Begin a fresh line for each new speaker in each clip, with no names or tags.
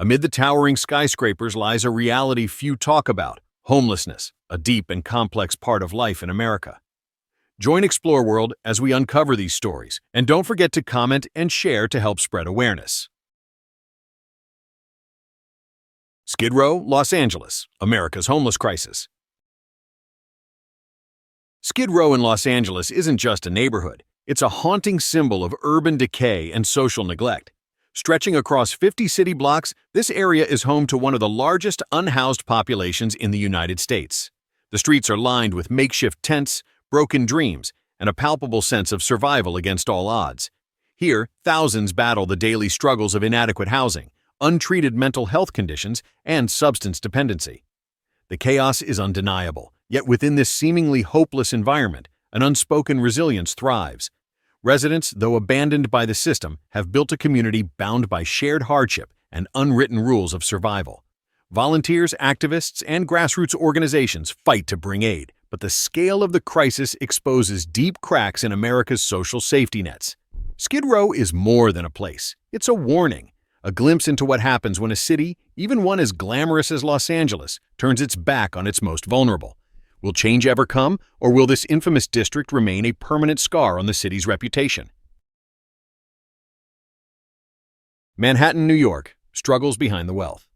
Amid the towering skyscrapers lies a reality few talk about: homelessness, a deep and complex part of life in America. Join Explore World as we uncover these stories, and don't forget to comment and share to help spread awareness. Skid Row, Los Angeles, America's homeless crisis. Skid Row in Los Angeles isn't just a neighborhood, it's a haunting symbol of urban decay and social neglect. Stretching across 50 city blocks, this area is home to one of the largest unhoused populations in the United States. The streets are lined with makeshift tents, broken dreams, and a palpable sense of survival against all odds. Here, thousands battle the daily struggles of inadequate housing, untreated mental health conditions, and substance dependency. The chaos is undeniable, yet within this seemingly hopeless environment, an unspoken resilience thrives. Residents, though abandoned by the system, have built a community bound by shared hardship and unwritten rules of survival. Volunteers, activists, and grassroots organizations fight to bring aid, but the scale of the crisis exposes deep cracks in America's social safety nets. Skid Row is more than a place. It's a warning, a glimpse into what happens when a city, even one as glamorous as Los Angeles, turns its back on its most vulnerable. Will change ever come, or will this infamous district remain a permanent scar on the city's reputation? Manhattan, New York, struggles behind the wealth.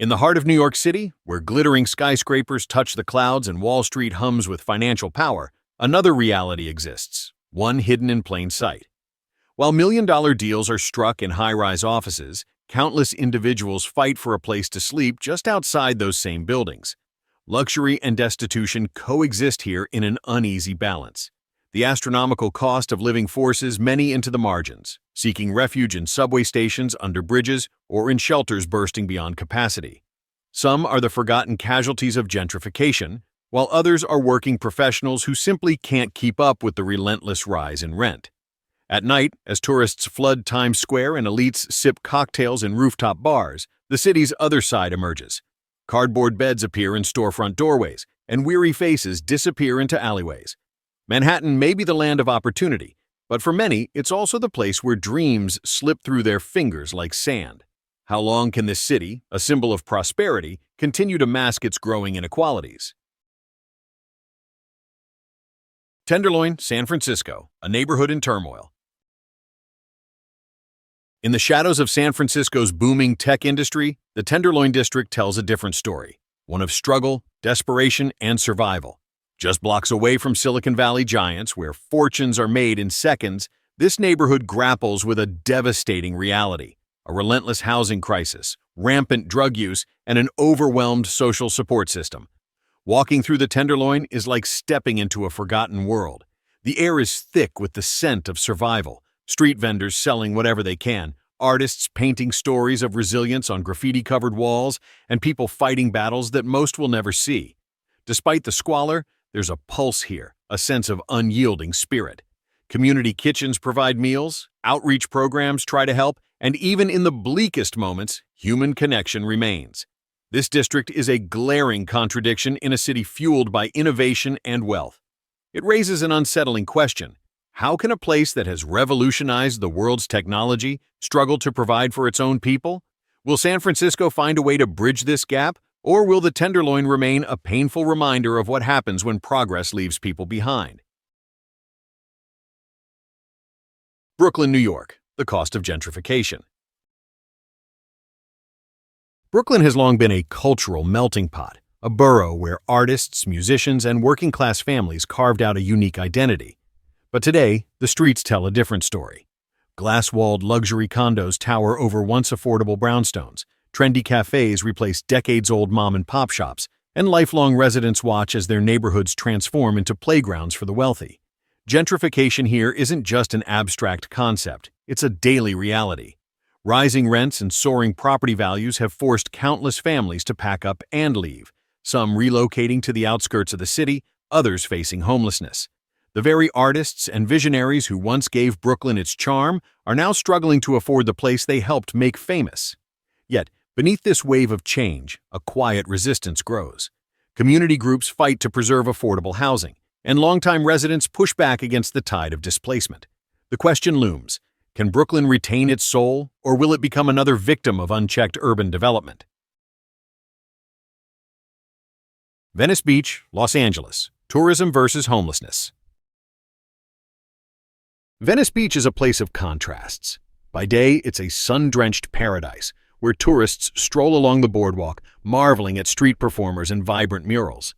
In the heart of New York City, where glittering skyscrapers touch the clouds and Wall Street hums with financial power, another reality exists, one hidden in plain sight. While million-dollar deals are struck in high-rise offices, countless individuals fight for a place to sleep just outside those same buildings. Luxury and destitution coexist here in an uneasy balance. The astronomical cost of living forces many into the margins, seeking refuge in subway stations, under bridges, or in shelters bursting beyond capacity. Some are the forgotten casualties of gentrification, while others are working professionals who simply can't keep up with the relentless rise in rent. At night, as tourists flood Times Square and elites sip cocktails in rooftop bars, the city's other side emerges. Cardboard beds appear in storefront doorways, and weary faces disappear into alleyways. Manhattan may be the land of opportunity, but for many, it's also the place where dreams slip through their fingers like sand. How long can this city, a symbol of prosperity, continue to mask its growing inequalities? Tenderloin, San Francisco, a neighborhood in turmoil. In the shadows of San Francisco's booming tech industry, the Tenderloin district tells a different story, one of struggle, desperation, and survival. Just blocks away from Silicon Valley giants, where fortunes are made in seconds, this neighborhood grapples with a devastating reality: a relentless housing crisis, rampant drug use, and an overwhelmed social support system. Walking through the Tenderloin is like stepping into a forgotten world. The air is thick with the scent of survival. Street vendors selling whatever they can, artists painting stories of resilience on graffiti-covered walls, and people fighting battles that most will never see. Despite the squalor, there's a pulse here, a sense of unyielding spirit. Community kitchens provide meals, outreach programs try to help, and even in the bleakest moments, human connection remains. This district is a glaring contradiction in a city fueled by innovation and wealth. It raises an unsettling question. How can a place that has revolutionized the world's technology struggle to provide for its own people? Will San Francisco find a way to bridge this gap, or will the Tenderloin remain a painful reminder of what happens when progress leaves people behind? Brooklyn, New York, the cost of gentrification. Brooklyn has long been a cultural melting pot, a borough where artists, musicians, and working-class families carved out a unique identity. But today, the streets tell a different story. Glass-walled luxury condos tower over once affordable brownstones, trendy cafes replace decades-old mom-and-pop shops, and lifelong residents watch as their neighborhoods transform into playgrounds for the wealthy. Gentrification here isn't just an abstract concept, it's a daily reality. Rising rents and soaring property values have forced countless families to pack up and leave, some relocating to the outskirts of the city, others facing homelessness. The very artists and visionaries who once gave Brooklyn its charm are now struggling to afford the place they helped make famous. Yet, beneath this wave of change, a quiet resistance grows. Community groups fight to preserve affordable housing, and longtime residents push back against the tide of displacement. The question looms: Can Brooklyn retain its soul, or will it become another victim of unchecked urban development? Venice Beach, Los Angeles. Tourism versus homelessness. Venice Beach is a place of contrasts. By day, it's a sun-drenched paradise where tourists stroll along the boardwalk, marveling at street performers and vibrant murals.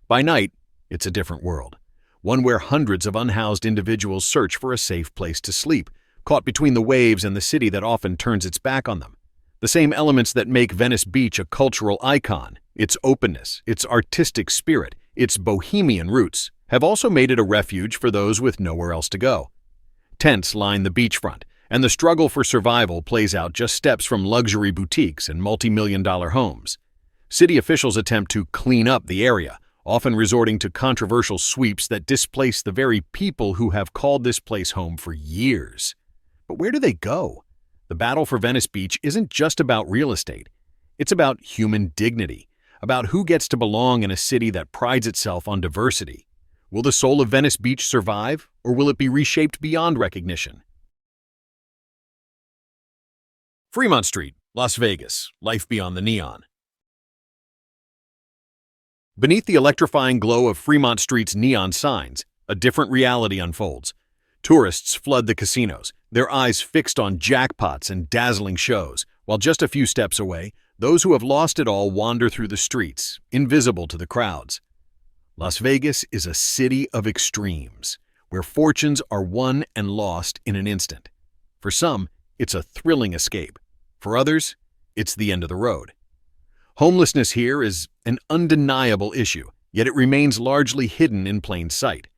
By night, it's a different world, one where hundreds of unhoused individuals search for a safe place to sleep, caught between the waves and the city that often turns its back on them. The same elements that make Venice Beach a cultural icon, its openness, its artistic spirit, its bohemian roots, have also made it a refuge for those with nowhere else to go. Tents line the beachfront, and the struggle for survival plays out just steps from luxury boutiques and multi-million-dollar homes. City officials attempt to clean up the area, often resorting to controversial sweeps that displace the very people who have called this place home for years. But where do they go? The battle for Venice Beach isn't just about real estate. It's about human dignity, about who gets to belong in a city that prides itself on diversity. Will the soul of Venice Beach survive, or will it be reshaped beyond recognition? Fremont Street, Las Vegas, life beyond the neon. Beneath the electrifying glow of Fremont Street's neon signs, a different reality unfolds. Tourists flood the casinos, their eyes fixed on jackpots and dazzling shows, while just a few steps away, those who have lost it all wander through the streets, invisible to the crowds. Las Vegas is a city of extremes, where fortunes are won and lost in an instant. For some, it's a thrilling escape. For others, it's the end of the road. Homelessness here is an undeniable issue, yet it remains largely hidden in plain sight.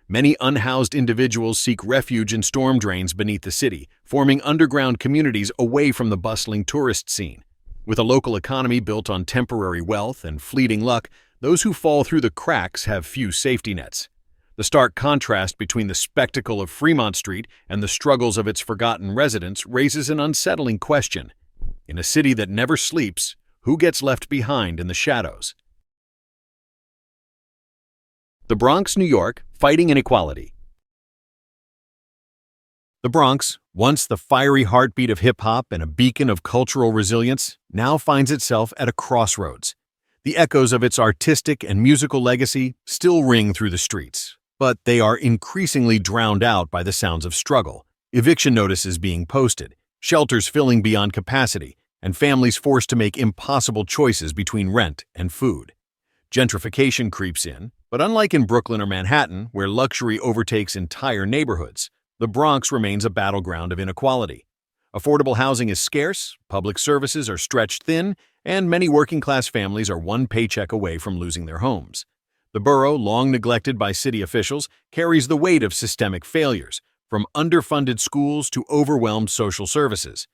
Many unhoused individuals seek refuge in storm drains beneath the city, forming underground communities away from the bustling tourist scene. With a local economy built on temporary wealth and fleeting luck, those who fall through the cracks have few safety nets. The stark contrast between the spectacle of Fremont Street and the struggles of its forgotten residents raises an unsettling question. In a city that never sleeps, who gets left behind in the shadows? The Bronx, New York, fighting inequality. The Bronx, once the fiery heartbeat of hip-hop and a beacon of cultural resilience, now finds itself at a crossroads. The echoes of its artistic and musical legacy still ring through the streets, but they are increasingly drowned out by the sounds of struggle. Eviction notices being posted, shelters filling beyond capacity, and families forced to make impossible choices between rent and food. Gentrification creeps in, but unlike in Brooklyn or Manhattan, where luxury overtakes entire neighborhoods, the Bronx remains a battleground of inequality. Affordable housing is scarce, public services are stretched thin, and many working-class families are one paycheck away from losing their homes. The borough, long neglected by city officials, carries the weight of systemic failures, from underfunded schools to overwhelmed social services.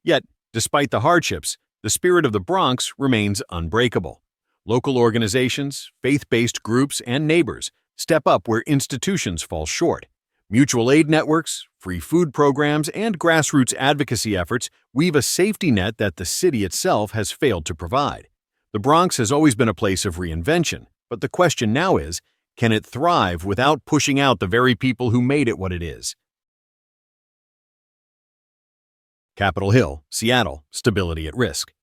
Yet, despite the hardships, the spirit of the Bronx remains unbreakable. Local organizations, faith-based groups, and neighbors step up where institutions fall short. Mutual aid networks, free food programs, and grassroots advocacy efforts weave a safety net that the city itself has failed to provide. The Bronx has always been a place of reinvention, but the question now is, can it thrive without pushing out the very people who made it what it is? Capitol Hill, Seattle, stability at risk.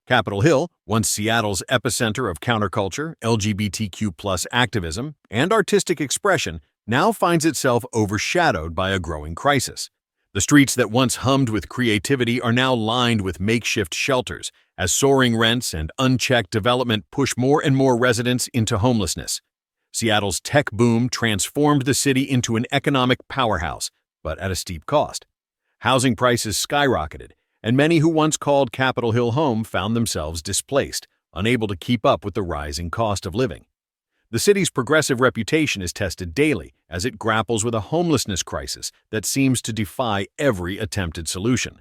Capitol Hill, once Seattle's epicenter of counterculture, LGBTQ+ activism, and artistic expression, now finds itself overshadowed by a growing crisis. The streets that once hummed with creativity are now lined with makeshift shelters, as soaring rents and unchecked development push more and more residents into homelessness. Seattle's tech boom transformed the city into an economic powerhouse, but at a steep cost. Housing prices skyrocketed, and many who once called Capitol Hill home found themselves displaced, unable to keep up with the rising cost of living. The city's progressive reputation is tested daily as it grapples with a homelessness crisis that seems to defy every attempted solution.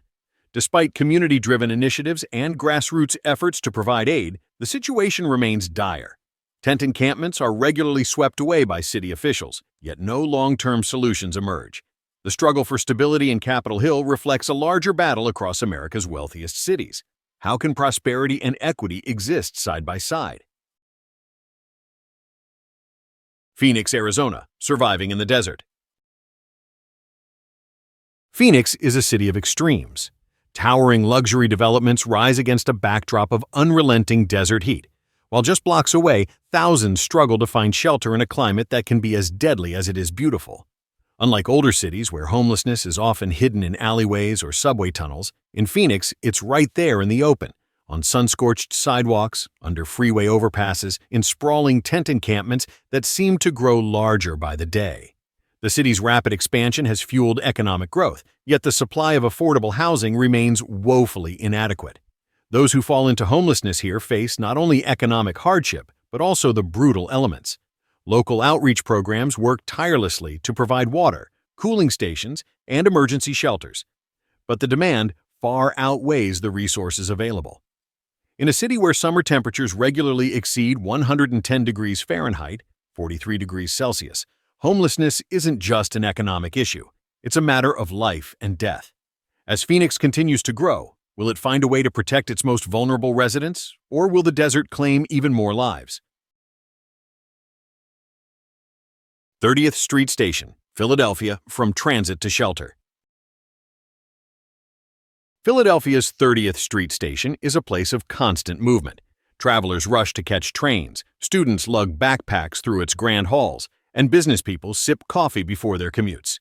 Despite community-driven initiatives and grassroots efforts to provide aid, the situation remains dire. Tent encampments are regularly swept away by city officials, yet no long-term solutions emerge. The struggle for stability in Capitol Hill reflects a larger battle across America's wealthiest cities. How can prosperity and equity exist side by side? Phoenix, Arizona, surviving in the desert. Phoenix is a city of extremes. Towering luxury developments rise against a backdrop of unrelenting desert heat, while just blocks away, thousands struggle to find shelter in a climate that can be as deadly as it is beautiful. Unlike older cities where homelessness is often hidden in alleyways or subway tunnels, in Phoenix it's right there in the open, on sun-scorched sidewalks, under freeway overpasses, in sprawling tent encampments that seem to grow larger by the day. The city's rapid expansion has fueled economic growth, yet the supply of affordable housing remains woefully inadequate. Those who fall into homelessness here face not only economic hardship, but also the brutal elements. Local outreach programs work tirelessly to provide water, cooling stations, and emergency shelters. But the demand far outweighs the resources available. In a city where summer temperatures regularly exceed 110 degrees Fahrenheit, 43 degrees Celsius, homelessness isn't just an economic issue. It's a matter of life and death. As Phoenix continues to grow, will it find a way to protect its most vulnerable residents, or will the desert claim even more lives? 30th Street Station, Philadelphia, from transit to shelter. Philadelphia's 30th Street Station is a place of constant movement. Travelers rush to catch trains, students lug backpacks through its grand halls, and business people sip coffee before their commutes.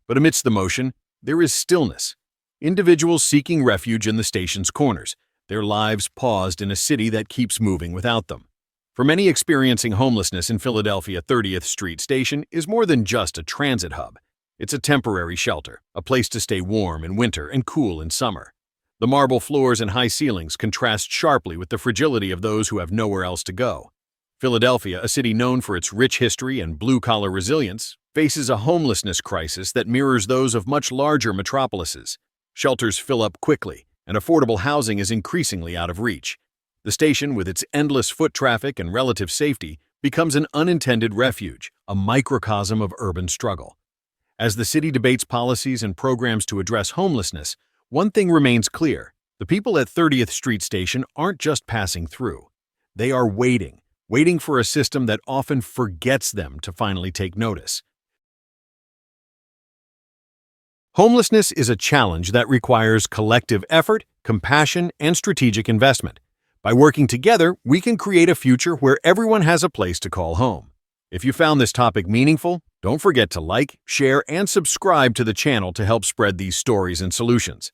But amidst the motion, there is stillness. Individuals seeking refuge in the station's corners, their lives paused in a city that keeps moving without them. For many experiencing homelessness in Philadelphia, 30th Street Station is more than just a transit hub. It's a temporary shelter, a place to stay warm in winter and cool in summer. The marble floors and high ceilings contrast sharply with the fragility of those who have nowhere else to go. Philadelphia, a city known for its rich history and blue-collar resilience, faces a homelessness crisis that mirrors those of much larger metropolises. Shelters fill up quickly, and affordable housing is increasingly out of reach. The station, with its endless foot traffic and relative safety, becomes an unintended refuge, a microcosm of urban struggle. As the city debates policies and programs to address homelessness, one thing remains clear: the people at 30th Street Station aren't just passing through. They are waiting for a system that often forgets them to finally take notice. Homelessness is a challenge that requires collective effort, compassion, and strategic investment. By working together, we can create a future where everyone has a place to call home. If you found this topic meaningful, don't forget to like, share, and subscribe to the channel to help spread these stories and solutions.